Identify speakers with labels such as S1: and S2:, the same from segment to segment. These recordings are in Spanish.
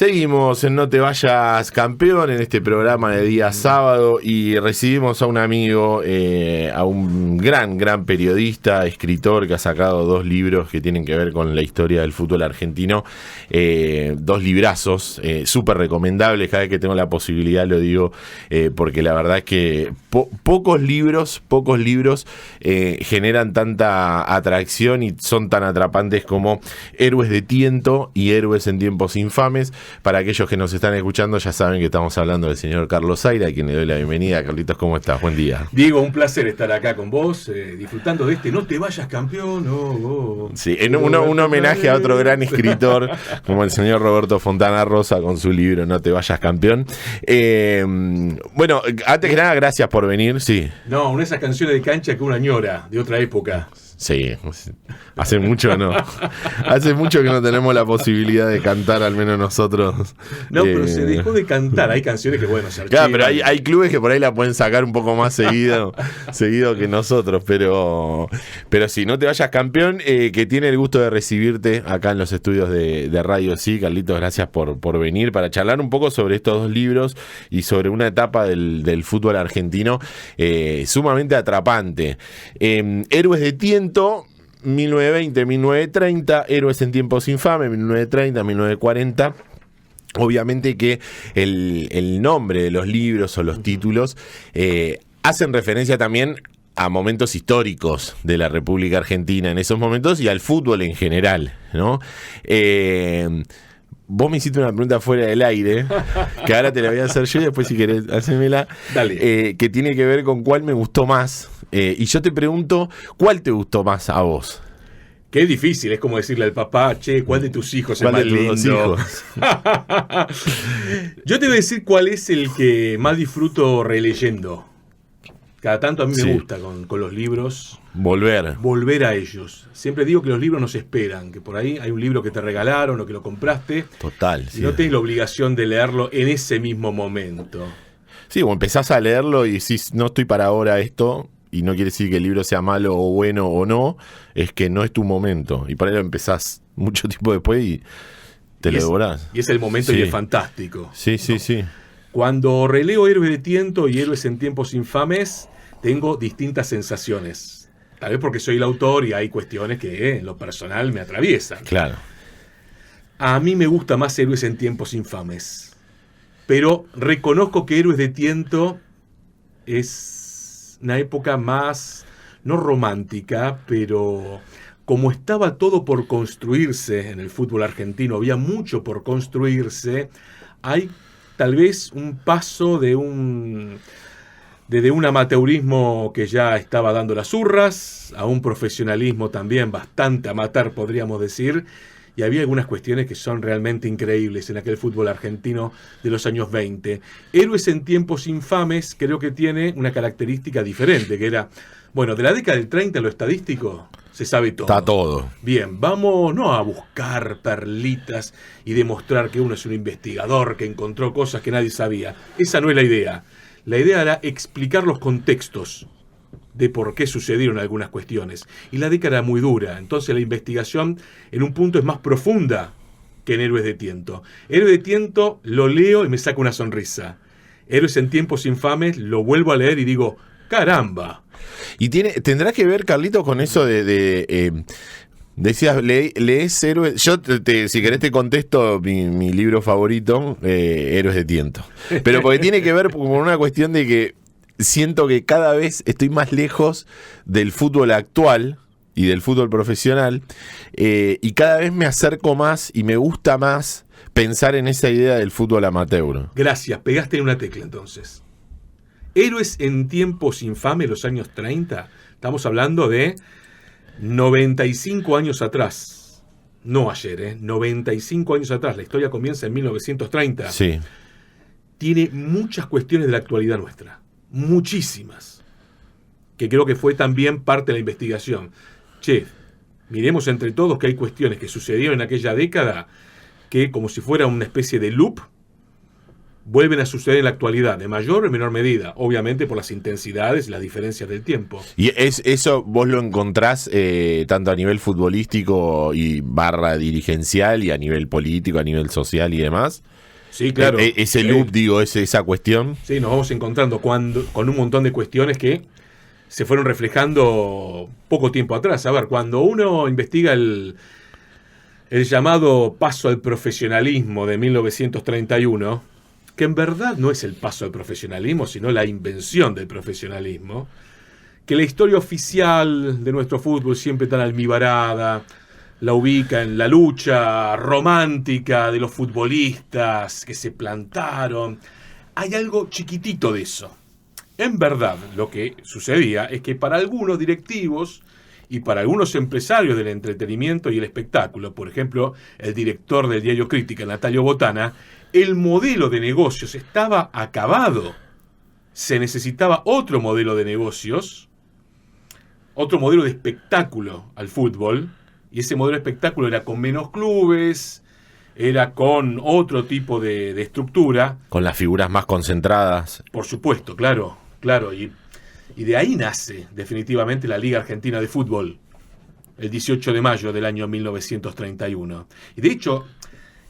S1: Seguimos en No Te Vayas Campeón, en este programa de día sábado, y recibimos a un amigo, a un gran periodista, escritor, que ha sacado 2 libros que tienen que ver con la historia del fútbol argentino, 2 librazos, súper recomendables. Cada vez que tengo la posibilidad lo digo, porque la verdad es que pocos libros generan tanta atracción y son tan atrapantes como Héroes de Tiento y Héroes en Tiempos Infames. Para aquellos que nos están escuchando, ya saben que estamos hablando del señor Carlos Zaira, a quien le doy la bienvenida. Carlitos, ¿cómo estás? Buen día.
S2: Diego, un placer estar acá con vos, disfrutando de este No Te Vayas Campeón.
S1: Sí, en un homenaje a otro gran escritor, como el señor Roberto Fontana Rosa, con su libro No Te Vayas Campeón. Bueno, antes que nada, gracias por venir. Sí.
S2: No, una de esas canciones de cancha que uno añora, de otra época.
S1: Sí, hace mucho que no tenemos la posibilidad de cantar, al menos nosotros.
S2: No, pero se dejó de cantar. Hay canciones que, bueno, se archivan.
S1: Claro, pero hay clubes que por ahí la pueden sacar un poco más seguido que nosotros, pero sí, No Te Vayas Campeón, que tiene el gusto de recibirte acá en los estudios de Radio Sí. Carlitos, gracias por venir para charlar un poco sobre estos 2 libros y sobre una etapa del fútbol argentino sumamente atrapante. Héroes de Tiento, 1920-1930, Héroes en Tiempos Infames, 1930-1940. Obviamente que el nombre de los libros o los títulos hacen referencia también a momentos históricos de la República Argentina en esos momentos y al fútbol en general, ¿no? Vos me hiciste una pregunta fuera del aire, que ahora te la voy a hacer yo y después, si querés, hacémela.
S2: Dale.
S1: Que tiene que ver con cuál me gustó más. Y yo te pregunto, ¿cuál te gustó más a vos?
S2: Qué difícil, es como decirle al papá, che, ¿cuál de tus hijos es más lindo?
S1: Hijos?
S2: Yo te voy a decir cuál es el que más disfruto releyendo. Cada tanto a mí me gusta con los libros volver a ellos. Siempre digo que los libros nos esperan, que por ahí hay un libro que te regalaron o que lo compraste.
S1: Total.
S2: Y no tenés la obligación de leerlo en ese mismo momento.
S1: Sí, o empezás a leerlo y decís, no estoy para ahora esto, y no quiere decir que el libro sea malo o bueno o no, es que no es tu momento. Y por ahí lo empezás mucho tiempo después y te lo devorás.
S2: Y es el momento y es fantástico.
S1: Sí.
S2: Cuando releo Héroes de Tiento y Héroes en Tiempos Infames, tengo distintas sensaciones. Tal vez porque soy el autor y hay cuestiones que en lo personal me atraviesan.
S1: Claro.
S2: A mí me gusta más Héroes en Tiempos Infames. Pero reconozco que Héroes de Tiento es una época más, no romántica, pero como estaba todo por construirse en el fútbol argentino, había mucho por construirse, hay tal vez un paso de un amateurismo que ya estaba dando las urras, a un profesionalismo también bastante amateur, podríamos decir, y había algunas cuestiones que son realmente increíbles en aquel fútbol argentino de los años 20. Héroes en Tiempos Infames creo que tiene una característica diferente, que era, bueno, de la década del 30 en lo estadístico se sabe todo.
S1: Está todo.
S2: Bien, vamos no a buscar perlitas y demostrar que uno es un investigador que encontró cosas que nadie sabía. Esa no es la idea. La idea era explicar los contextos de por qué sucedieron algunas cuestiones. Y la década era muy dura, entonces la investigación en un punto es más profunda que en Héroes de Tiento. Héroes de Tiento lo leo y me saca una sonrisa. Héroes en Tiempos Infames lo vuelvo a leer y digo, ¡caramba!
S1: Y tendrá que ver, Carlito, con eso decías, lees Héroes. Yo, si querés, te contesto mi libro favorito, Héroes de Tiento. Pero porque tiene que ver con una cuestión de que siento que cada vez estoy más lejos del fútbol actual y del fútbol profesional, y cada vez me acerco más y me gusta más pensar en esa idea del fútbol amateur.
S2: Gracias, pegaste en una tecla entonces. Héroes en Tiempos Infames, los años 30, estamos hablando de 95 años atrás. No ayer, 95 años atrás. La historia comienza en 1930.
S1: Sí.
S2: Tiene muchas cuestiones de la actualidad nuestra. Muchísimas. Que creo que fue también parte de la investigación. Che, miremos entre todos que hay cuestiones que sucedieron en aquella década que, como si fuera una especie de loop, vuelven a suceder en la actualidad, de mayor o menor medida, obviamente por las intensidades y las diferencias del tiempo.
S1: Y eso vos lo encontrás tanto a nivel futbolístico y barra dirigencial y a nivel político, a nivel social y demás.
S2: Sí, claro.
S1: Ese loop, digo, esa cuestión.
S2: Sí, nos vamos encontrando con un montón de cuestiones que se fueron reflejando poco tiempo atrás. A ver, cuando uno investiga el llamado paso al profesionalismo de 1931, que en verdad no es el paso al profesionalismo, sino la invención del profesionalismo, que la historia oficial de nuestro fútbol siempre tan almibarada, la ubica en la lucha romántica de los futbolistas que se plantaron. Hay algo chiquitito de eso. En verdad, lo que sucedía es que para algunos directivos y para algunos empresarios del entretenimiento y el espectáculo, por ejemplo, el director del diario Crítica, Natalio Botana, el modelo de negocios estaba acabado. Se necesitaba otro modelo de negocios, otro modelo de espectáculo al fútbol, y ese modelo de espectáculo era con menos clubes, era con otro tipo de estructura.
S1: Con las figuras más concentradas.
S2: Por supuesto, claro, y de ahí nace definitivamente la Liga Argentina de Fútbol, el 18 de mayo del año 1931. Y de hecho,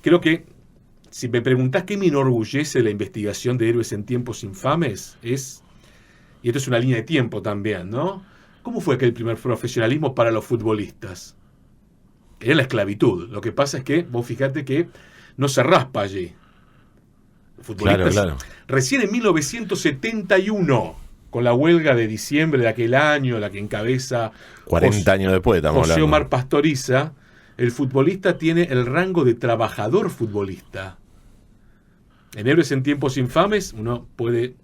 S2: creo que si me preguntás qué me enorgullece la investigación de Héroes en Tiempos Infames, y esto es una línea de tiempo también, ¿no? ¿Cómo fue aquel primer profesionalismo para los futbolistas? Era la esclavitud. Lo que pasa es que, vos fijate que no se raspa allí. Los futbolistas,
S1: claro.
S2: Recién en 1971, con la huelga de diciembre de aquel año, la que encabeza
S1: 40 años después, estamos
S2: José
S1: hablando.
S2: Omar Pastoriza, el futbolista tiene el rango de trabajador futbolista. En Héroes en Tiempos Infames uno puede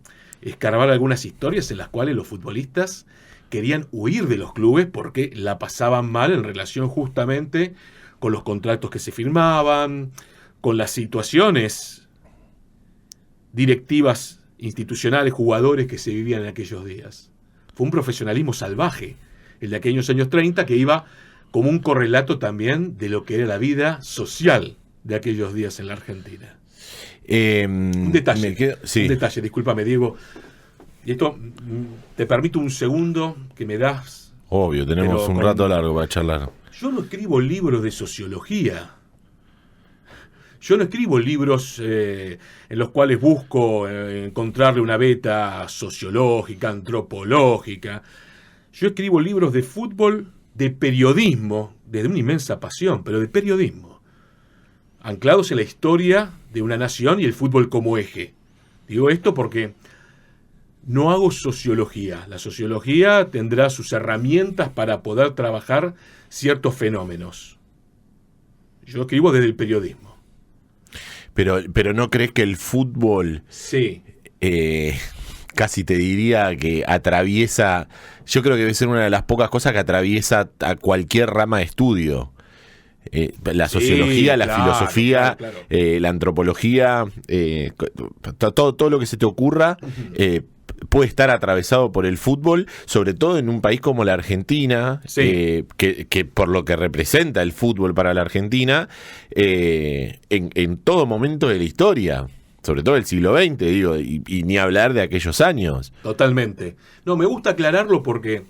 S2: escarbar algunas historias en las cuales los futbolistas querían huir de los clubes porque la pasaban mal en relación justamente con los contratos que se firmaban, con las situaciones directivas, institucionales, jugadores que se vivían en aquellos días. Fue un profesionalismo salvaje, el de aquellos años 30, que iba como un correlato también de lo que era la vida social de aquellos días en la Argentina. Un detalle, discúlpame, Diego. Y esto, te permito un segundo que me das.
S1: Obvio, tenemos un rato largo para charlar.
S2: Yo no escribo libros de sociología. Yo no escribo libros en los cuales busco encontrarle una beta sociológica, antropológica. Yo escribo libros de fútbol, de periodismo, desde una inmensa pasión, pero de periodismo, anclados en la historia de una nación y el fútbol como eje. Digo esto porque no hago sociología. La sociología tendrá sus herramientas para poder trabajar ciertos fenómenos. Yo escribo desde el periodismo.
S1: Pero ¿no crees que el fútbol,
S2: sí,
S1: casi te diría que atraviesa, yo creo que debe ser una de las pocas cosas que atraviesa a cualquier rama de estudio? La sociología,
S2: sí,
S1: la filosofía,
S2: claro.
S1: La antropología, todo lo que se te ocurra, puede estar atravesado por el fútbol, sobre todo en un país como la Argentina,
S2: sí.
S1: que por lo que representa el fútbol para la Argentina, en todo momento de la historia, sobre todo el siglo XX, digo, y ni hablar de aquellos años.
S2: Totalmente. No, me gusta aclararlo porque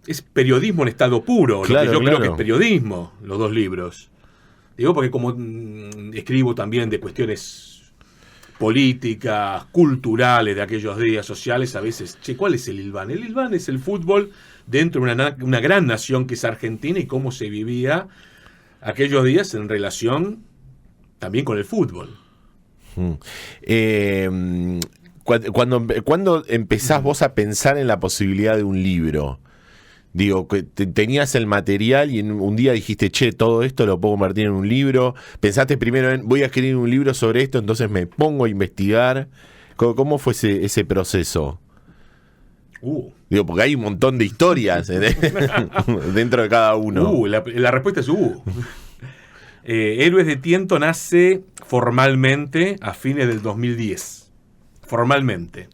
S2: es periodismo en estado puro,
S1: claro,
S2: lo que yo
S1: claro.
S2: creo que es periodismo, los dos libros. Digo porque como escribo también de cuestiones políticas, culturales de aquellos días, sociales, a veces, ¿cuál es el hilván? El hilván es el fútbol dentro de una gran nación que es Argentina y cómo se vivía aquellos días en relación también con el fútbol.
S1: Cuando empezás vos a pensar en la posibilidad de un libro? Digo, que tenías el material y un día dijiste, che, todo esto lo puedo convertir en un libro. Pensaste primero en, voy a escribir un libro sobre esto, entonces me pongo a investigar. ¿Cómo fue ese proceso? Digo, porque hay un montón de historias dentro de cada uno.
S2: La respuesta es Héroes de Tiento nace formalmente a fines del 2010. Formalmente.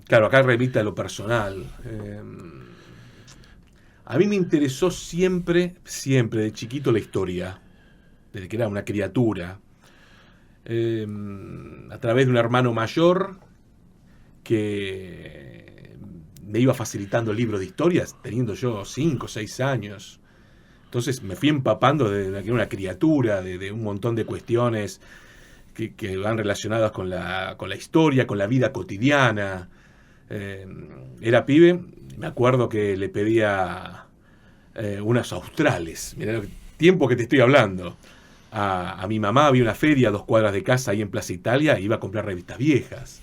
S2: Claro, acá remite a lo personal. A mí me interesó siempre de chiquito la historia. desde que era una criatura, a través de un hermano mayor que me iba facilitando libros de historias, teniendo yo 5 o 6 años. Entonces me fui empapando de que era una criatura, de un montón de cuestiones que van relacionadas con la historia, con la vida cotidiana. Era pibe, me acuerdo que le pedía unas australes, mirá el tiempo que te estoy hablando. A mi mamá había una feria a 2 cuadras de casa ahí en Plaza Italia y iba a comprar revistas viejas.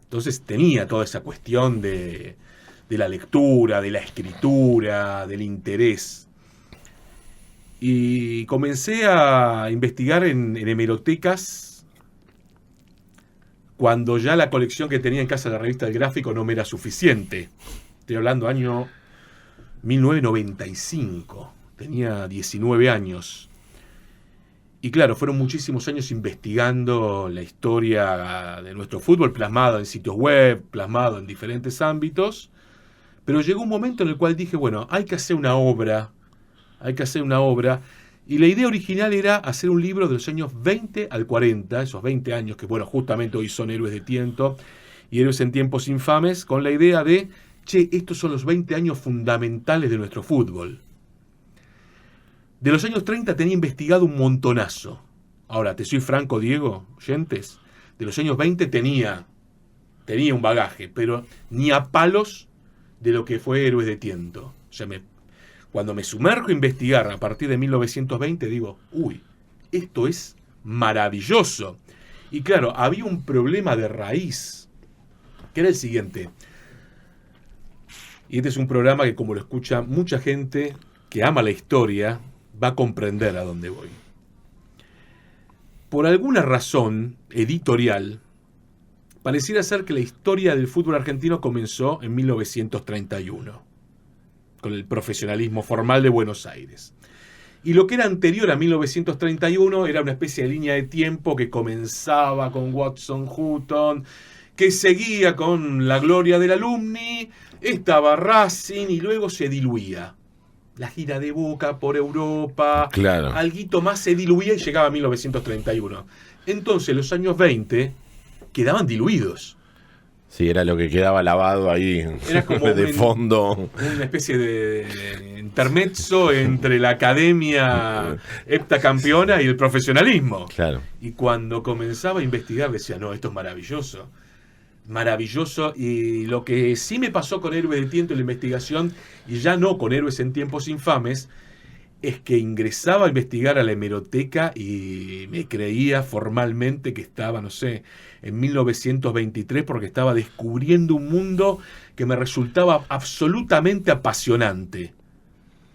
S2: Entonces tenía toda esa cuestión de la lectura, de la escritura, del interés. Y comencé a investigar en hemerotecas cuando ya la colección que tenía en casa de la revista del Gráfico no me era suficiente. Estoy hablando año 1995. Tenía 19 años. Y claro, fueron muchísimos años investigando la historia de nuestro fútbol, plasmado en sitios web, plasmado en diferentes ámbitos. Pero llegó un momento en el cual dije, bueno, hay que hacer una obra. Y la idea original era hacer un libro de los años 20 al 40, esos 20 años que, bueno, justamente hoy son Héroes de Tiento y Héroes en Tiempos Infames, con la idea de, estos son los 20 años fundamentales de nuestro fútbol. De los años 30 tenía investigado un montonazo. Ahora, te soy franco, Diego, oyentes, de los años 20 tenía un bagaje, pero ni a palos de lo que fue Héroes de Tiento. O sea, cuando me sumerjo a investigar a partir de 1920, digo, esto es maravilloso. Y claro, había un problema de raíz, que era el siguiente. Y este es un programa que, como lo escucha mucha gente que ama la historia, va a comprender a dónde voy. Por alguna razón editorial, pareciera ser que la historia del fútbol argentino comenzó en 1931, con el profesionalismo formal de Buenos Aires. Y lo que era anterior a 1931 era una especie de línea de tiempo que comenzaba con Watson Hutton, que seguía con la gloria del Alumni, estaba Racing y luego se diluía. La gira de Boca por Europa,
S1: claro,
S2: alguito más se diluía y llegaba a 1931. Entonces los años 20 quedaban diluidos.
S1: Sí, era lo que quedaba lavado ahí
S2: era como
S1: de fondo.
S2: Una especie de intermezzo entre la academia heptacampeona y el profesionalismo.
S1: Claro.
S2: Y cuando comenzaba a investigar decía, no, esto es maravilloso. Maravilloso. Y lo que sí me pasó con Héroes de Tiento en la investigación, y ya no con Héroes en Tiempos Infames, es que ingresaba a investigar a la hemeroteca y me creía formalmente que estaba, no sé, en 1923, porque estaba descubriendo un mundo que me resultaba absolutamente apasionante.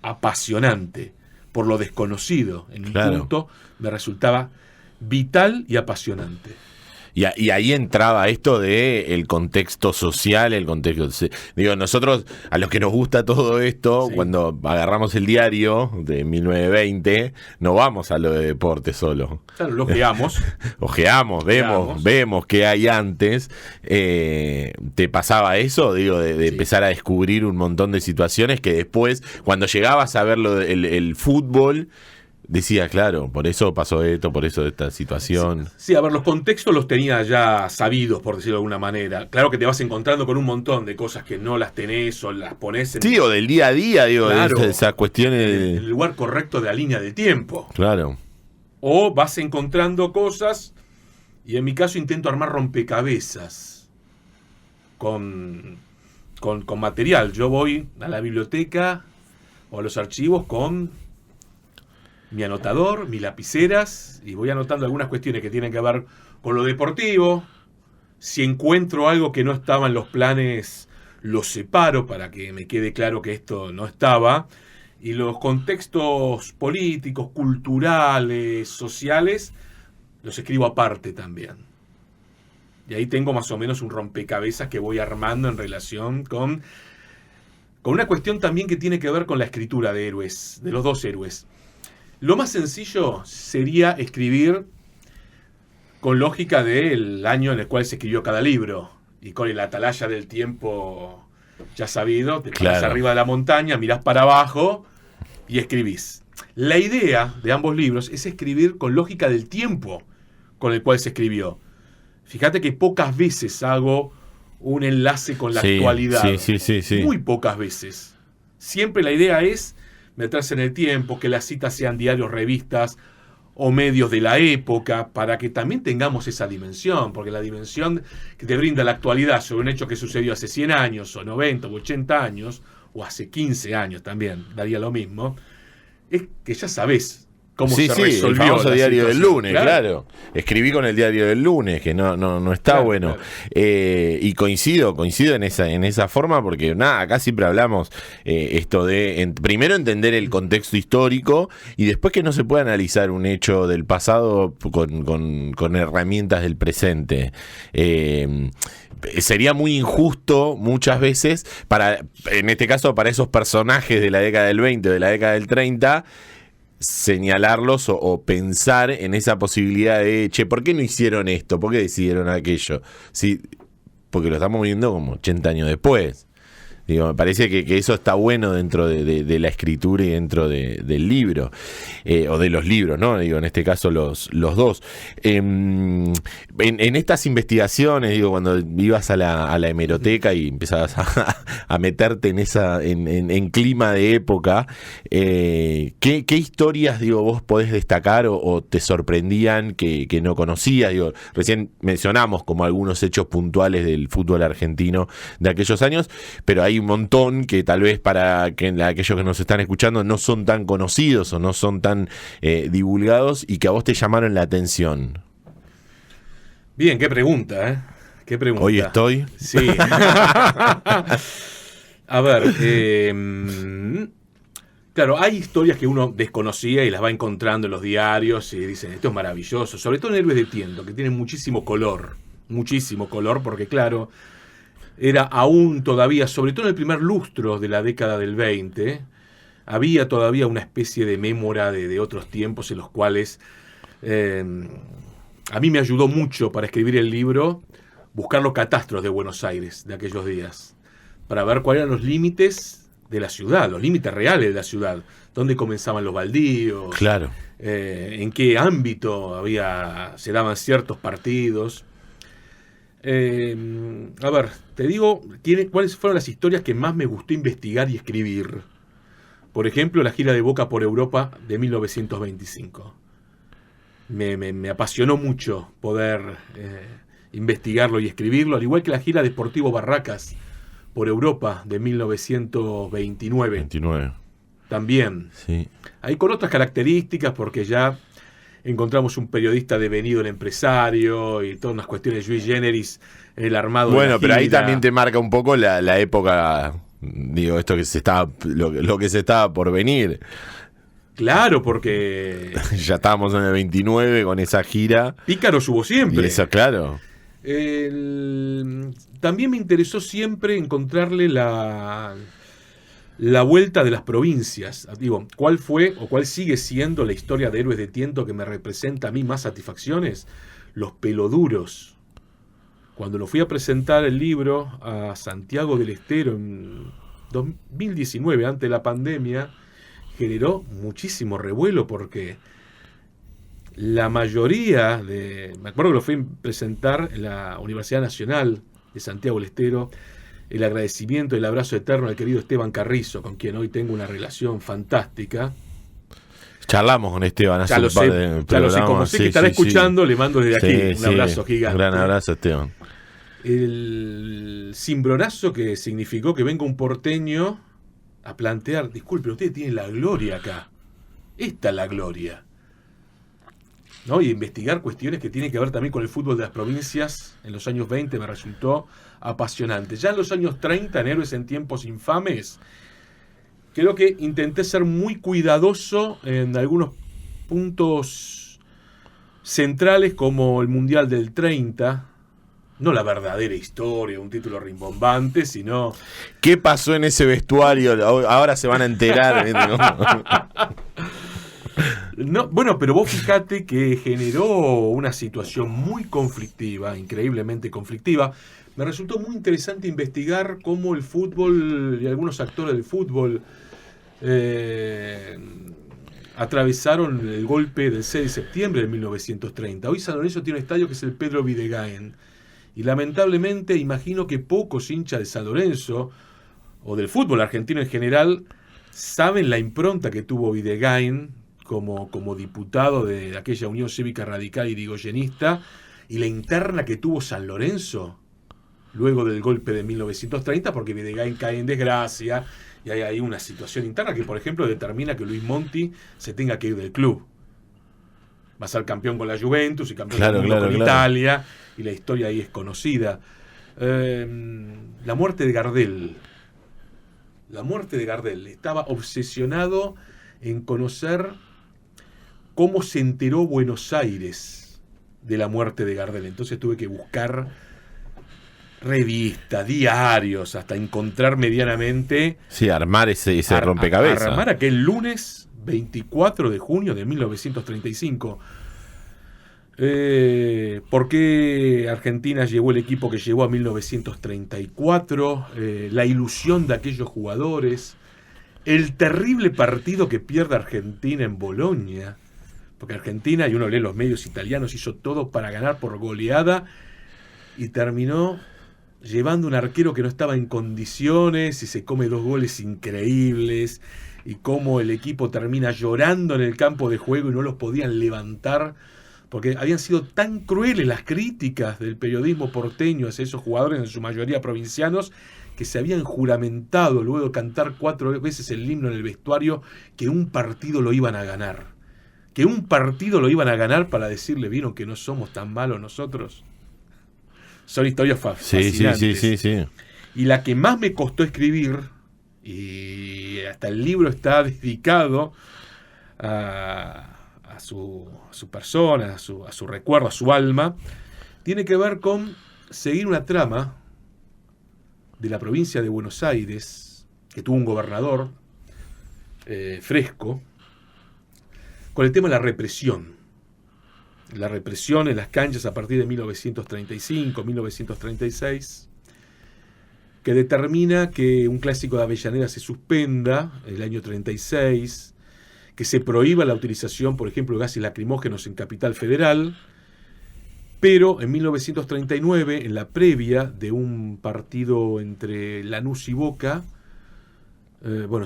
S2: Apasionante. Por lo desconocido. En un punto me resultaba vital y apasionante.
S1: Y ahí entraba esto de el contexto social, el contexto... Digo, nosotros, a los que nos gusta todo esto, sí, cuando agarramos el diario de 1920, no vamos a lo de deporte solo.
S2: Claro, lo ojeamos.
S1: Vemos qué hay antes. ¿Te pasaba eso? Digo, de sí, empezar a descubrir un montón de situaciones que después, cuando llegabas a ver el fútbol... Decía, claro, por eso pasó esto, por eso esta situación.
S2: Sí, a ver, los contextos los tenía ya sabidos, por decirlo de alguna manera. Claro que te vas encontrando con un montón de cosas que no las tenés o las ponés en...
S1: Sí, o del día a día, digo, claro, de esas cuestiones...
S2: En el lugar correcto de la línea del tiempo.
S1: Claro.
S2: O vas encontrando cosas, y en mi caso intento armar rompecabezas con material. Yo voy a la biblioteca o a los archivos con... mi anotador, mis lapiceras, y voy anotando algunas cuestiones que tienen que ver con lo deportivo. Si encuentro algo que no estaba en los planes, lo separo para que me quede claro que esto no estaba. Y los contextos políticos, culturales, sociales, los escribo aparte también. Y ahí tengo más o menos un rompecabezas que voy armando en relación con una cuestión también que tiene que ver con la escritura de héroes, de los dos héroes. Lo más sencillo sería escribir con lógica del año en el cual se escribió cada libro. Y con la atalaya del tiempo ya sabido, te paras arriba de la montaña, mirás para abajo y escribís. La idea de ambos libros es escribir con lógica del tiempo con el cual se escribió. Fíjate que pocas veces hago un enlace con la actualidad.
S1: Sí.
S2: Muy pocas veces. Siempre la idea es meterse en el tiempo, que las citas sean diarios, revistas o medios de la época, para que también tengamos esa dimensión, porque la dimensión que te brinda la actualidad sobre un hecho que sucedió hace 100 años, o 90, o 80 años, o hace 15 años también, daría lo mismo, es que ya sabés cómo se resolvió
S1: el famoso
S2: la
S1: diario del
S2: situación.
S1: lunes, claro. Escribí con el diario del lunes, que no está
S2: Claro,
S1: bueno.
S2: claro.
S1: Y coincido en esa forma, porque acá siempre hablamos esto de primero entender el contexto histórico y después que no se puede analizar un hecho del pasado con herramientas del presente. Sería muy injusto muchas veces, en este caso para esos personajes de la década del 20 o de la década del 30, señalarlos o pensar en esa posibilidad de, ¿por qué no hicieron esto? ¿Por qué decidieron aquello? Sí, porque lo estamos viendo como 80 años después. Digo, me parece que eso está bueno dentro de la escritura y dentro del libro, o de los libros, ¿no? Digo, en este caso los dos. En estas investigaciones, digo, cuando ibas a la hemeroteca y empezabas a meterte en clima de época, ¿qué historias, digo, vos podés destacar o te sorprendían que no conocías? Digo, recién mencionamos como algunos hechos puntuales del fútbol argentino de aquellos años, pero hay un montón que tal vez para aquellos que nos están escuchando no son tan conocidos o no son tan divulgados y que a vos te llamaron la atención.
S2: Bien, qué pregunta, ¿eh? Qué pregunta.
S1: Hoy estoy.
S2: Sí. A ver, claro, hay historias que uno desconocía y las va encontrando en los diarios y dicen, esto es maravilloso, sobre todo en Héroes de Tiento, que tienen muchísimo color, porque claro, era aún todavía, sobre todo en el primer lustro de la década del 20, había todavía una especie de mémora de otros tiempos en los cuales a mí me ayudó mucho para escribir el libro buscar los catastros de Buenos Aires de aquellos días, para ver cuáles eran los límites de la ciudad, los límites reales de la ciudad, dónde comenzaban los baldíos,
S1: claro,
S2: en qué ámbito se daban ciertos partidos. A ver, te digo cuáles fueron las historias que más me gustó investigar y escribir. Por ejemplo, la gira de Boca por Europa de 1925. Me apasionó mucho poder investigarlo y escribirlo, al igual que la gira de Sportivo Barracas por Europa de 1929.
S1: 29.
S2: También.
S1: Sí.
S2: Ahí con otras características, porque ya encontramos un periodista devenido el empresario y todas unas cuestiones sui generis en el armado de la gira.
S1: Pero ahí también te marca un poco la época, digo, esto que lo que se estaba por venir.
S2: Claro, porque
S1: ya estábamos en el 29 con esa gira.
S2: Pícaros hubo siempre.
S1: Y eso, claro.
S2: También me interesó siempre encontrarle la vuelta de las provincias. Digo, ¿cuál fue o cuál sigue siendo la historia de Héroes de Tiento que me representa a mí más satisfacciones? Los peloduros. Cuando lo fui a presentar el libro a Santiago del Estero en 2019, antes de la pandemia, generó muchísimo revuelo porque la mayoría me acuerdo que lo fui a presentar en la Universidad Nacional de Santiago del Estero, el agradecimiento y el abrazo eterno al querido Esteban Carrizo, con quien hoy tengo una relación fantástica.
S1: Charlamos con Esteban hace
S2: ya lo
S1: un par
S2: sé,
S1: de
S2: ya lo sé, como sé que estará escuchando, le mando desde aquí un abrazo gigante.
S1: Un gran abrazo, Esteban.
S2: El cimbronazo que significó que venga un porteño a plantear, disculpe, ustedes tienen la gloria acá. Esta es la gloria. ¿No? Y investigar cuestiones que tienen que ver también con el fútbol de las provincias en los años 20 me resultó apasionante. Ya en los años 30, en Héroes en Tiempos Infames, creo que intenté ser muy cuidadoso en algunos puntos centrales, como el Mundial del 30. No la verdadera historia, un título rimbombante, sino...
S1: ¿Qué pasó en ese vestuario? Ahora se van a enterar.
S2: No, bueno, pero vos fíjate que generó una situación muy conflictiva, increíblemente conflictiva. Me resultó muy interesante investigar cómo el fútbol y algunos actores del fútbol atravesaron el golpe del 6 de septiembre de 1930. Hoy San Lorenzo tiene un estadio que es el Pedro Videgain. Y lamentablemente imagino que pocos hinchas de San Lorenzo, o del fútbol argentino en general, saben la impronta que tuvo Videgain como diputado de aquella Unión Cívica Radical y Irigoyenista, y la interna que tuvo San Lorenzo luego del golpe de 1930, porque Videgain cae en desgracia y hay ahí una situación interna que, por ejemplo, determina que Luis Monti se tenga que ir del club. Va a ser campeón con la Juventus y campeón del mundo con Italia, y la historia ahí es conocida. La muerte de Gardel. La muerte de Gardel. Estaba obsesionado en conocer cómo se enteró Buenos Aires de la muerte de Gardel. Entonces tuve que buscar revistas, diarios, hasta encontrar medianamente...
S1: Sí, armar ese rompecabezas.
S2: Armar aquel lunes 24 de junio de 1935. ¿Por qué Argentina llevó el equipo que llevó a 1934? La ilusión de aquellos jugadores. El terrible partido que pierde Argentina en Bolonia. Porque Argentina, y uno lee los medios italianos, hizo todo para ganar por goleada y terminó llevando un arquero que no estaba en condiciones y se come 2 goles increíbles, y cómo el equipo termina llorando en el campo de juego y no los podían levantar porque habían sido tan crueles las críticas del periodismo porteño hacia esos jugadores, en su mayoría provincianos, que se habían juramentado luego de cantar 4 veces el himno en el vestuario que un partido lo iban a ganar. Que un partido lo iban a ganar para decirle, ¿vieron que no somos tan malos nosotros? Son historias fascinantes.
S1: Sí.
S2: Y la que más me costó escribir, y hasta el libro está dedicado a su persona, a su recuerdo, a su alma, tiene que ver con seguir una trama de la provincia de Buenos Aires, que tuvo un gobernador fresco, con el tema de la represión. La represión en las canchas a partir de 1935, 1936, que determina que un clásico de Avellaneda se suspenda en el año 36, que se prohíba la utilización, por ejemplo, de gases lacrimógenos en Capital Federal, pero en 1939, en la previa de un partido entre Lanús y Boca,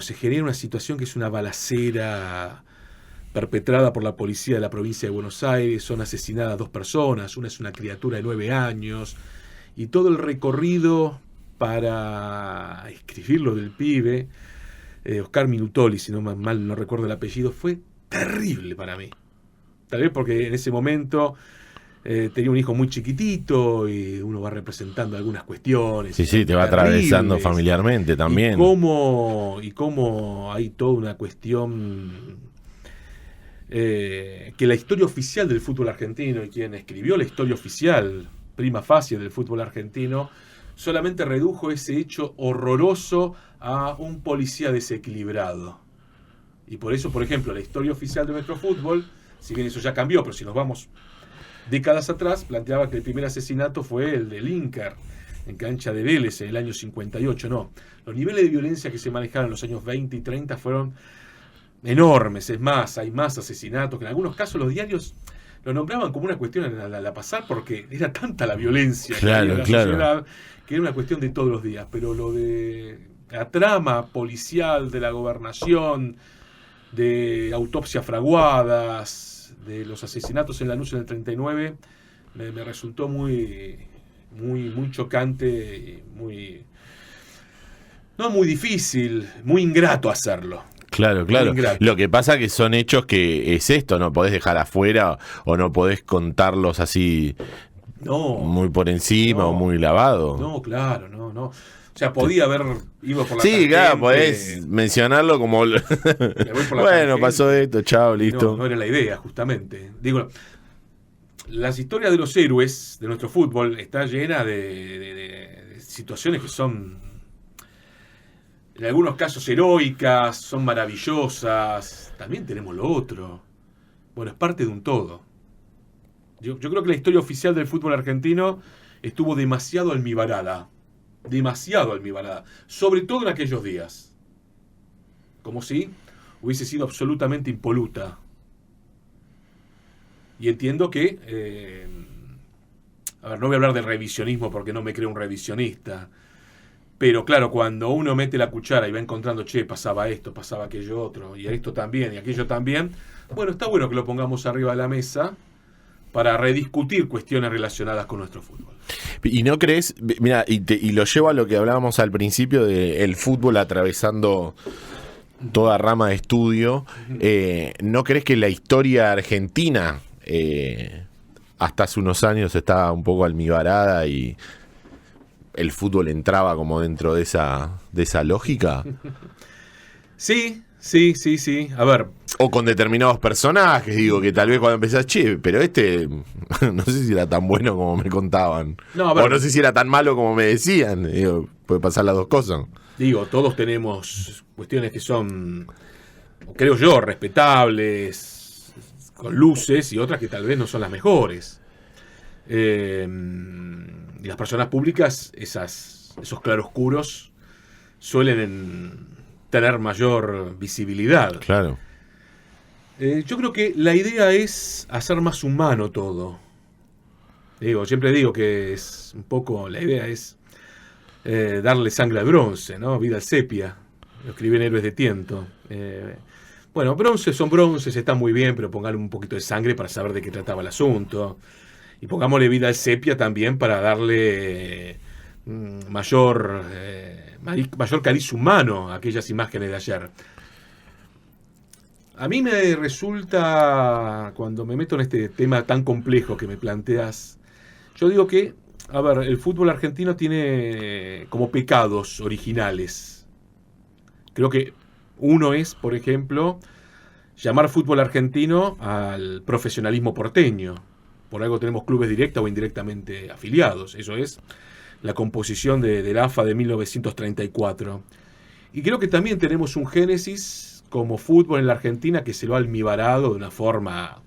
S2: se genera una situación que es una balacera perpetrada por la policía de la provincia de Buenos Aires. Son asesinadas 2 personas, una es una criatura de 9 años, y todo el recorrido para escribirlo del pibe, Oscar Minutoli, si no mal no recuerdo el apellido, fue terrible para mí. Tal vez porque en ese momento tenía un hijo muy chiquitito y uno va representando algunas cuestiones.
S1: Sí, te va atravesando familiarmente también.
S2: Y cómo hay toda una cuestión... que la historia oficial del fútbol argentino, y quien escribió la historia oficial prima facie del fútbol argentino, solamente redujo ese hecho horroroso a un policía desequilibrado. Y por eso, por ejemplo, la historia oficial de nuestro fútbol, si bien eso ya cambió, pero si nos vamos décadas atrás, planteaba que el primer asesinato fue el del Inter en cancha de Vélez en el año 58. No, los niveles de violencia que se manejaron en los años 20 y 30 fueron enormes. Es más, hay más asesinatos, que en algunos casos los diarios lo nombraban como una cuestión a la pasar, porque era tanta la violencia que había en la sociedad, que era una cuestión de todos los días. Pero lo de la trama policial de la gobernación, de autopsias fraguadas, de los asesinatos en Lanús en el 39, me resultó muy chocante, no muy difícil, muy ingrato hacerlo.
S1: Claro. Lo que pasa que son hechos que es esto, no podés dejar afuera o no podés contarlos así muy por encima o muy lavado.
S2: No, claro, no. O sea, podía haber ido por la
S1: tangente. Claro, podés mencionarlo como... bueno, pasó esto, chao, listo.
S2: No era la idea, justamente. Digo, las historias de los héroes de nuestro fútbol está llena de situaciones que son... en algunos casos heroicas, son maravillosas. También tenemos lo otro. Bueno, es parte de un todo. Yo creo que la historia oficial del fútbol argentino estuvo demasiado almibarada. Sobre todo en aquellos días. Como si hubiese sido absolutamente impoluta. Y entiendo que, a ver, no voy a hablar de revisionismo porque no me creo un revisionista, pero claro, cuando uno mete la cuchara y va encontrando, che, pasaba esto, pasaba aquello otro, y esto también, y aquello también, bueno, está bueno que lo pongamos arriba de la mesa para rediscutir cuestiones relacionadas con nuestro fútbol.
S1: ¿Y no crees? Mira, y lo llevo a lo que hablábamos al principio de el fútbol atravesando toda rama de estudio. ¿No crees que la historia argentina hasta hace unos años estaba un poco almibarada y el fútbol entraba como dentro de esa lógica?
S2: Sí. A ver.
S1: O con determinados personajes, digo, que tal vez cuando empezás, che, pero no sé si era tan bueno como me contaban.
S2: No, a ver,
S1: o no sé si era tan malo como me decían. Digo, puede pasar las dos cosas.
S2: Digo, todos tenemos cuestiones que son, creo yo, respetables, con luces, y otras que tal vez no son las mejores. Y las personas públicas, esos claroscuros suelen tener mayor visibilidad.
S1: Claro.
S2: Yo creo que la idea es hacer más humano todo. Siempre digo que es un poco, la idea es darle sangre al bronce, ¿no? Vida al sepia. Lo escribí en Héroes de Tiento. Bueno, bronces son bronces, están muy bien, pero pongan un poquito de sangre para saber de qué trataba el asunto. Y pongámosle vida al sepia también para darle mayor cariz humano a aquellas imágenes de ayer. A mí me resulta, cuando me meto en este tema tan complejo que me planteas, yo digo que, a ver, el fútbol argentino tiene como pecados originales. Creo que uno es, por ejemplo, llamar fútbol argentino al profesionalismo porteño. Por algo tenemos clubes directa o indirectamente afiliados. Eso es la composición de la AFA de 1934. Y creo que también tenemos un génesis como fútbol en la Argentina que se lo ha almibarado de una forma...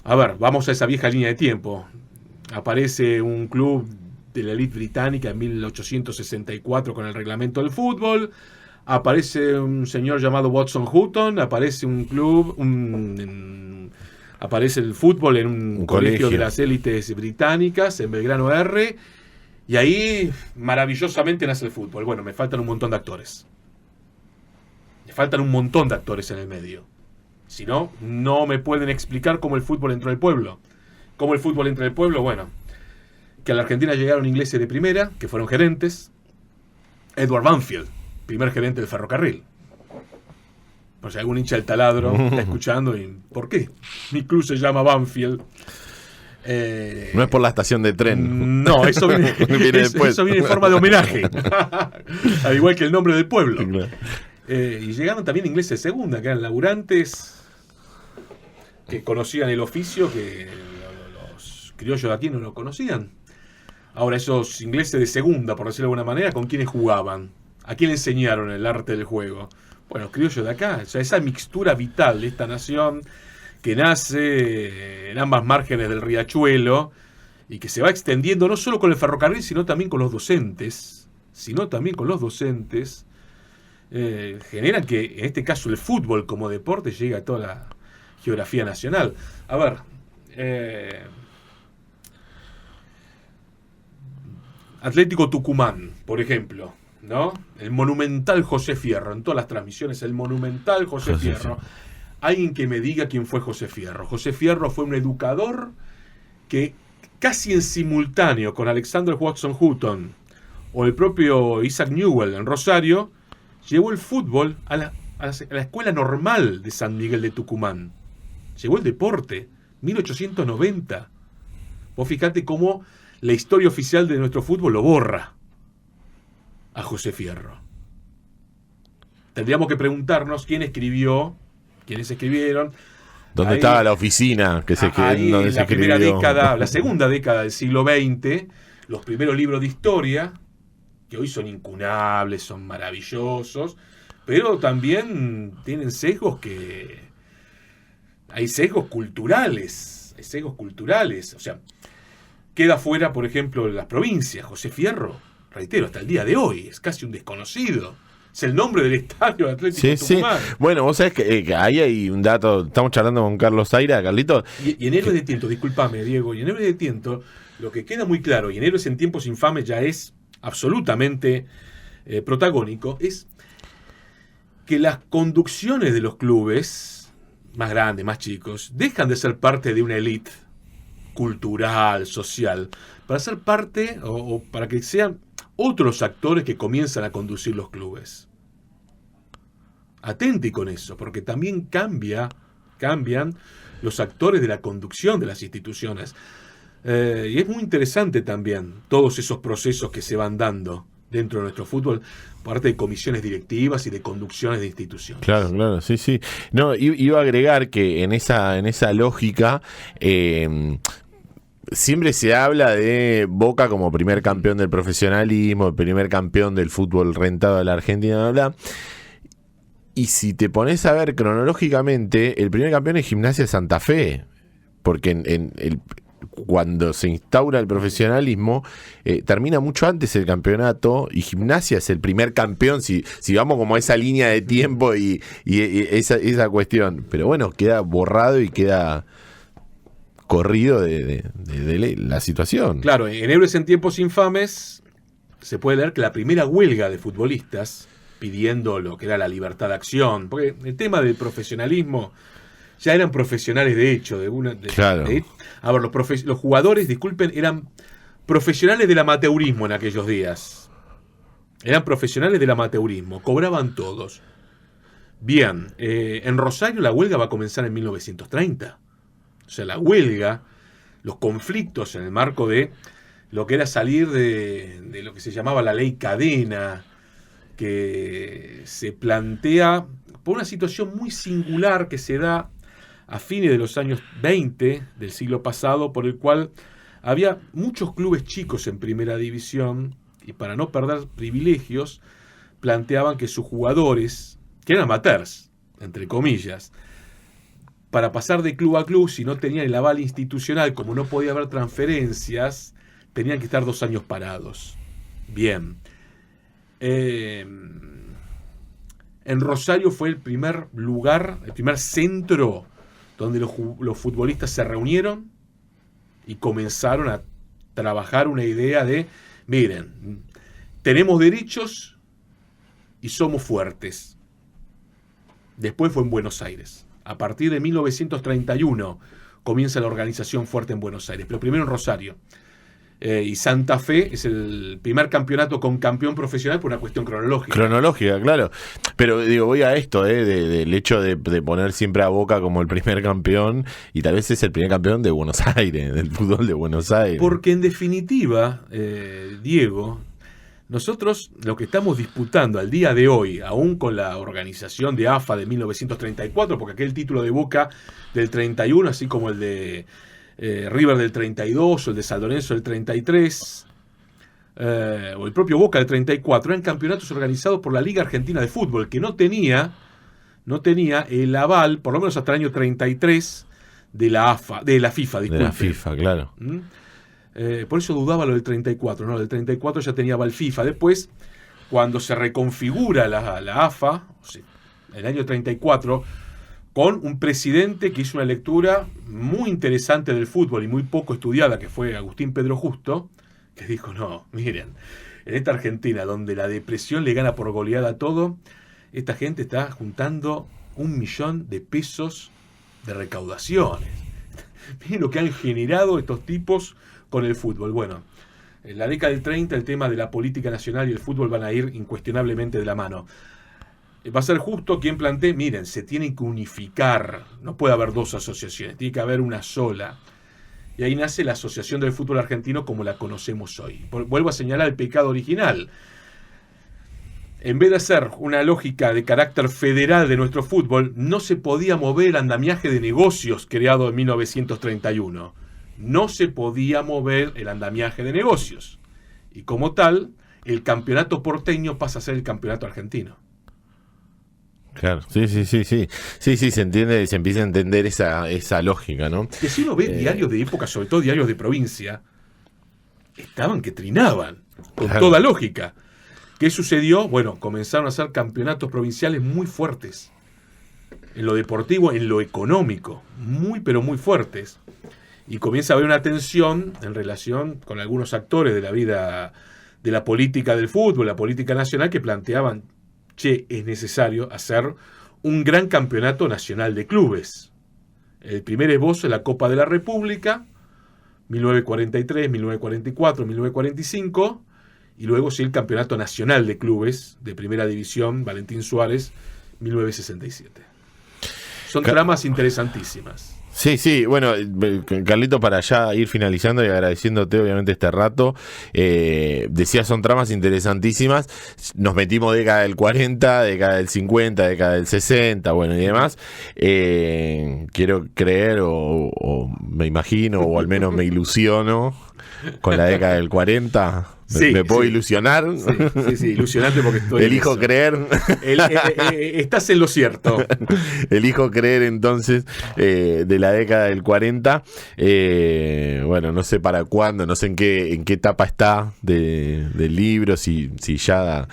S2: A ver, vamos a esa vieja línea de tiempo. Aparece un club de la élite británica en 1864 con el reglamento del fútbol. Aparece un señor llamado Watson Hutton. Aparece un club... aparece el fútbol en un colegio de las élites británicas, en Belgrano R. Y ahí maravillosamente nace el fútbol. Bueno, me faltan un montón de actores. Me faltan un montón de actores en el medio. Si no, no me pueden explicar cómo el fútbol entró al pueblo. ¿Cómo el fútbol entra al pueblo? Bueno, que a la Argentina llegaron ingleses de primera, que fueron gerentes. Edward Banfield, primer gerente del ferrocarril. Por si algún hincha del taladro está escuchando, y ¿por qué? Mi club se llama Banfield.
S1: No es por la estación de tren.
S2: No, eso viene,
S1: después.
S2: Eso viene en forma de homenaje. Al igual que el nombre del pueblo.
S1: Claro.
S2: Y llegaron también ingleses de segunda, que eran laburantes, que conocían el oficio, que los criollos de aquí no lo conocían. Ahora, esos ingleses de segunda, por decirlo de alguna manera, ¿con quiénes jugaban? ¿A quién le enseñaron el arte del juego? Bueno, los criollos de acá. O sea, esa mixtura vital de esta nación que nace en ambas márgenes del riachuelo y que se va extendiendo no solo con el ferrocarril, sino también con los docentes, generan que, en este caso, el fútbol como deporte llegue a toda la geografía nacional. A ver, Atlético Tucumán, por ejemplo, ¿no? El monumental José Fierro, en todas las transmisiones, el monumental José Fierro. Alguien que me diga quién fue José Fierro. José Fierro fue un educador que casi en simultáneo con Alexander Watson Hutton o el propio Isaac Newell en Rosario, llevó el fútbol a la escuela normal de San Miguel de Tucumán. Llevó el deporte, 1890. Vos fijate cómo la historia oficial de nuestro fútbol lo borra a José Fierro. Tendríamos que preguntarnos quiénes escribieron.
S1: ¿Dónde estaba la oficina que se
S2: ahí, en la primera década, la segunda década del siglo XX, los primeros libros de historia, que hoy son incunables, son maravillosos, pero también tienen sesgos hay sesgos culturales, o sea, queda fuera, por ejemplo, las provincias. José Fierro, reitero, hasta el día de hoy, es casi un desconocido. Es el nombre del estadio de Atlético Tucumán.
S1: Bueno, vos sabés que ahí hay un dato. Estamos charlando con Carlos Zaira, Carlito.
S2: Y en Héroes de Tiento, discúlpame, Diego, y en Héroes de Tiento, lo que queda muy claro, y en Héroes en Tiempos Infames ya es absolutamente protagónico, es que las conducciones de los clubes, más grandes, más chicos, dejan de ser parte de una élite cultural, social, para ser parte o para que sean otros actores que comienzan a conducir los clubes. Atenti con eso, porque también cambian los actores de la conducción de las instituciones. Y es muy interesante también todos esos procesos que se van dando dentro de nuestro fútbol, parte de comisiones directivas y de conducciones de instituciones.
S1: Claro, sí. No, iba a agregar que en esa lógica siempre se habla de Boca como primer campeón del profesionalismo, el primer campeón del fútbol rentado de la Argentina, bla, bla. Y si te pones a ver cronológicamente, el primer campeón es Gimnasia de Santa Fe, porque cuando se instaura el profesionalismo, termina mucho antes el campeonato y Gimnasia es el primer campeón, si vamos como a esa línea de tiempo y esa cuestión. Pero bueno, queda borrado y queda corrido de la situación.
S2: Claro, en Héroes en Tiempos Infames se puede leer que la primera huelga de futbolistas pidiendo lo que era la libertad de acción, porque el tema del profesionalismo ya eran profesionales de hecho.
S1: Claro.
S2: A ver, los jugadores, disculpen, eran profesionales del amateurismo en aquellos días. Eran profesionales del amateurismo, cobraban todos. Bien, en Rosario la huelga va a comenzar en 1930. O sea, la huelga, los conflictos en el marco de lo que era salir de lo que se llamaba la ley cadena, que se plantea por una situación muy singular que se da a fines de los años 20 del siglo pasado, por el cual había muchos clubes chicos en primera división y para no perder privilegios planteaban que sus jugadores, que eran amateurs, entre comillas, para pasar de club a club, si no tenían el aval institucional, como no podía haber transferencias, tenían que estar 2 años parados. Bien. En Rosario fue el primer lugar, el primer centro donde los futbolistas se reunieron y comenzaron a trabajar una idea de, miren, tenemos derechos y somos fuertes. Después fue en Buenos Aires. A partir de 1931 comienza la organización fuerte en Buenos Aires, pero primero en Rosario. Y Santa Fe es el primer campeonato con campeón profesional por una cuestión cronológica.
S1: Cronológica, claro. Pero digo, voy a esto, del hecho de poner siempre a Boca como el primer campeón, y tal vez es el primer campeón de Buenos Aires, del fútbol de Buenos Aires.
S2: Porque en definitiva, Diego, nosotros lo que estamos disputando al día de hoy, aún con la organización de AFA de 1934, porque aquel título de Boca del 31, así como el de River del 32 o el de San Lorenzo del 33 o el propio Boca del 34, eran campeonatos organizados por la Liga Argentina de Fútbol, que no tenía el aval, por lo menos hasta el año 33, de la FIFA, disculpe.
S1: De la FIFA, claro.
S2: Por eso dudaba lo del 34, ¿no? Del 34 ya tenía aval FIFA. Después, cuando se reconfigura la AFA, o sea, en el año 34, con un presidente que hizo una lectura muy interesante del fútbol y muy poco estudiada, que fue Agustín Pedro Justo, que dijo, no, miren, en esta Argentina, donde la depresión le gana por goleada a todo, esta gente está juntando 1 millón de pesos de recaudaciones. Miren lo que han generado estos tipos con el fútbol. Bueno, en la década del 30 el tema de la política nacional y el fútbol van a ir incuestionablemente de la mano. Va a ser justo quien plantee, miren, se tienen que unificar, no puede haber 2 asociaciones, tiene que haber una sola. Y ahí nace la Asociación del Fútbol Argentino como la conocemos hoy. Vuelvo a señalar el pecado original. En vez de hacer una lógica de carácter federal de nuestro fútbol, no se podía mover el andamiaje de negocios creado en 1931. No se podía mover el andamiaje de negocios. Y como tal, el campeonato porteño pasa a ser el campeonato argentino.
S1: Claro, sí, se entiende, se empieza a entender esa lógica, ¿no?
S2: Que si uno ve diarios de época, sobre todo diarios de provincia, estaban que trinaban, con toda lógica. ¿Qué sucedió? Bueno, comenzaron a ser campeonatos provinciales muy fuertes. En lo deportivo, en lo económico. Muy, pero muy fuertes. Y comienza a haber una tensión en relación con algunos actores de la vida, de la política del fútbol, la política nacional, que planteaban, che, es necesario hacer un gran campeonato nacional de clubes. El primer esbozo es la Copa de la República, 1943, 1944, 1945, y luego sí el Campeonato Nacional de Clubes de Primera División, Valentín Suárez, 1967. Son tramas interesantísimas.
S1: Sí, bueno, Carlito, para ya ir finalizando y agradeciéndote obviamente este rato, decía, son tramas interesantísimas, nos metimos década del 40, década del 50, década del 60, bueno, y demás. Quiero creer o me imagino, o al menos me ilusiono con la década del 40. ¿Me puedo ilusionar?
S2: Sí, ilusionante porque estoy...
S1: Elijo creer.
S2: Estás en lo cierto.
S1: Elijo creer entonces de la década del 40. Bueno, no sé para cuándo, no sé en qué etapa está del libro, si ya...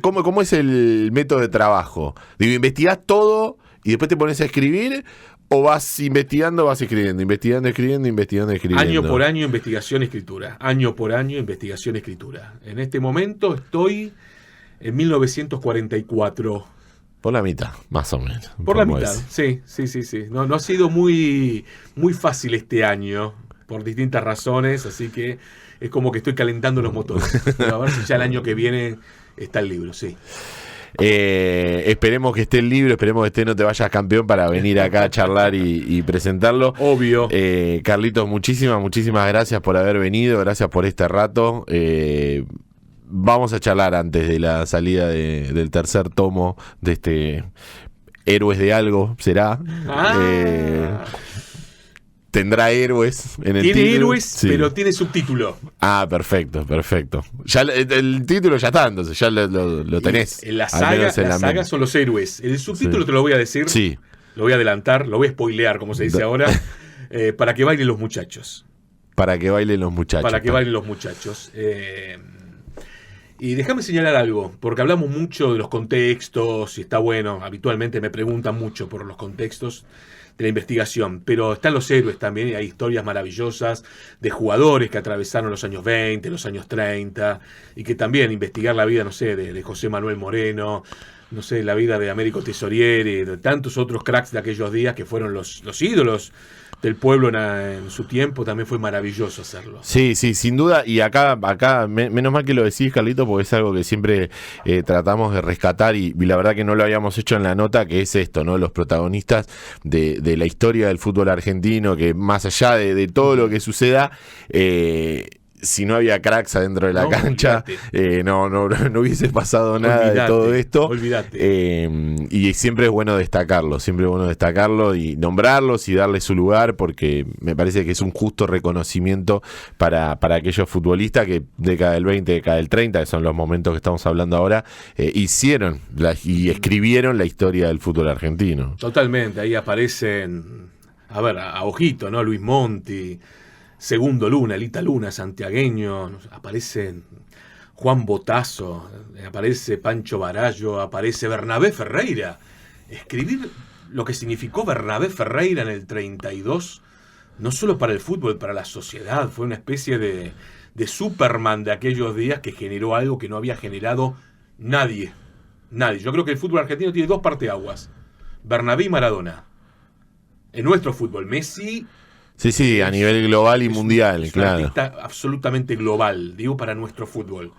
S1: ¿Cómo es el método de trabajo? Digo, ¿investigás todo y después te pones a escribir? ¿O vas investigando, vas escribiendo, investigando, escribiendo?
S2: Año por año, investigación, escritura. Año por año, investigación, escritura. En este momento estoy en 1944.
S1: Por la mitad, más o menos.
S2: Por la mitad, sí. No ha sido muy fácil este año, por distintas razones, así que es como que estoy calentando los motores. Pero a ver si ya el año que viene está el libro, sí.
S1: Esperemos que esté el libro, esperemos que esté No Te Vayas Campeón para venir acá a charlar y presentarlo.
S2: Obvio.
S1: Carlitos, muchísimas gracias por haber venido, gracias por este rato. Vamos a charlar antes de la salida del tercer tomo de este Héroes de Algo, será. Tendrá héroes en el título.
S2: Tiene héroes,
S1: sí,
S2: pero tiene subtítulo.
S1: Perfecto. Ya el título ya está, entonces ya lo tenés.
S2: En la saga son los héroes. El subtítulo te lo voy a decir.
S1: Sí.
S2: Lo voy a adelantar, lo voy a spoilear, como se dice ahora. Para que bailen los muchachos.
S1: Para que bailen los muchachos.
S2: Para que bailen los muchachos. Y déjame señalar algo, porque hablamos mucho de los contextos, y está bueno, habitualmente me preguntan mucho por los contextos de la investigación, pero están los héroes también, y hay historias maravillosas de jugadores que atravesaron los años 20, los años 30, y que también investigar la vida, no sé, de José Manuel Moreno, no sé, la vida de Américo Tesorieri, de tantos otros cracks de aquellos días que fueron los ídolos del pueblo en su tiempo, también fue maravilloso hacerlo.
S1: Sí, sin duda, y acá menos mal que lo decís, Carlito, porque es algo que siempre tratamos de rescatar, y la verdad que no lo habíamos hecho en la nota, que es esto, ¿no? Los protagonistas de la historia del fútbol argentino, que más allá de todo lo que suceda, si no había cracks adentro de la cancha, no hubiese pasado nada de todo esto. Y siempre es bueno destacarlo y nombrarlos y darles su lugar, porque me parece que es un justo reconocimiento para aquellos futbolistas que década del 20, década del 30, que son los momentos que estamos hablando ahora, hicieron y escribieron la historia del fútbol argentino.
S2: Totalmente, ahí aparecen, a ojito, ¿no? Luis Monti, Segundo Luna, Elita Luna, santiagueño, aparece Juan Botazo, aparece Pancho Barallo, aparece Bernabé Ferreira. Escribir lo que significó Bernabé Ferreira en el 32, no solo para el fútbol, para la sociedad, fue una especie de Superman de aquellos días que generó algo que no había generado nadie. Yo creo que el fútbol argentino tiene dos parteaguas, Bernabé y Maradona. En nuestro fútbol, Messi...
S1: Sí, a nivel global y mundial, claro.
S2: Un artista absolutamente global, digo, para nuestro fútbol.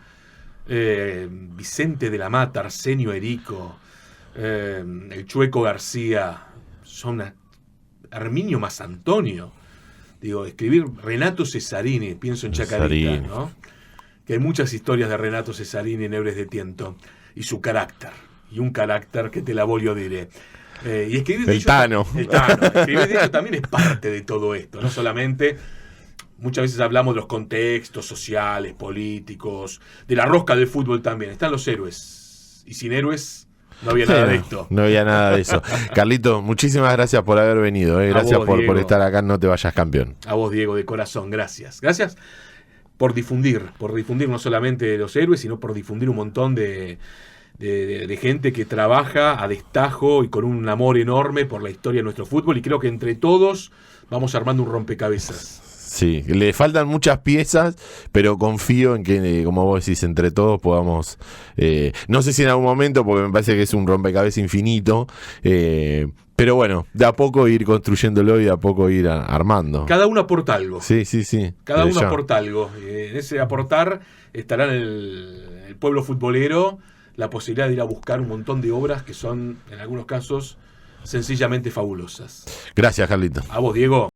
S2: Vicente de la Mata, Arsenio Erico, el Chueco García, Herminio Masantonio. Digo, escribir Renato Cesarini, pienso en Chacarita, ¿no? Que hay muchas historias de Renato Cesarini en Héroes de Tiento. Y su carácter, y un carácter que te la voglio dire. Y escribir
S1: el Tano.
S2: Escribir de ello también es parte de todo esto, no solamente. Muchas veces hablamos de los contextos sociales, políticos, de la rosca del fútbol también. Están los héroes. Y sin héroes no había nada de esto.
S1: No había nada de eso. Carlito, muchísimas gracias por haber venido. Gracias por estar acá en No Te Vayas Campeón.
S2: A vos, Diego, de corazón. Gracias. por difundir no solamente los héroes, sino por difundir un montón de gente que trabaja a destajo y con un amor enorme por la historia de nuestro fútbol, y creo que entre todos vamos armando un rompecabezas.
S1: Sí, le faltan muchas piezas, pero confío en que, como vos decís, entre todos podamos, no sé si en algún momento, porque me parece que es un rompecabezas infinito, pero bueno, de a poco ir construyéndolo y de a poco ir armando.
S2: Cada uno aporta algo.
S1: Sí.
S2: Cada uno aporta algo. En ese aportar estará en el pueblo futbolero la posibilidad de ir a buscar un montón de obras que son, en algunos casos, sencillamente fabulosas.
S1: Gracias, Carlito.
S2: A vos, Diego.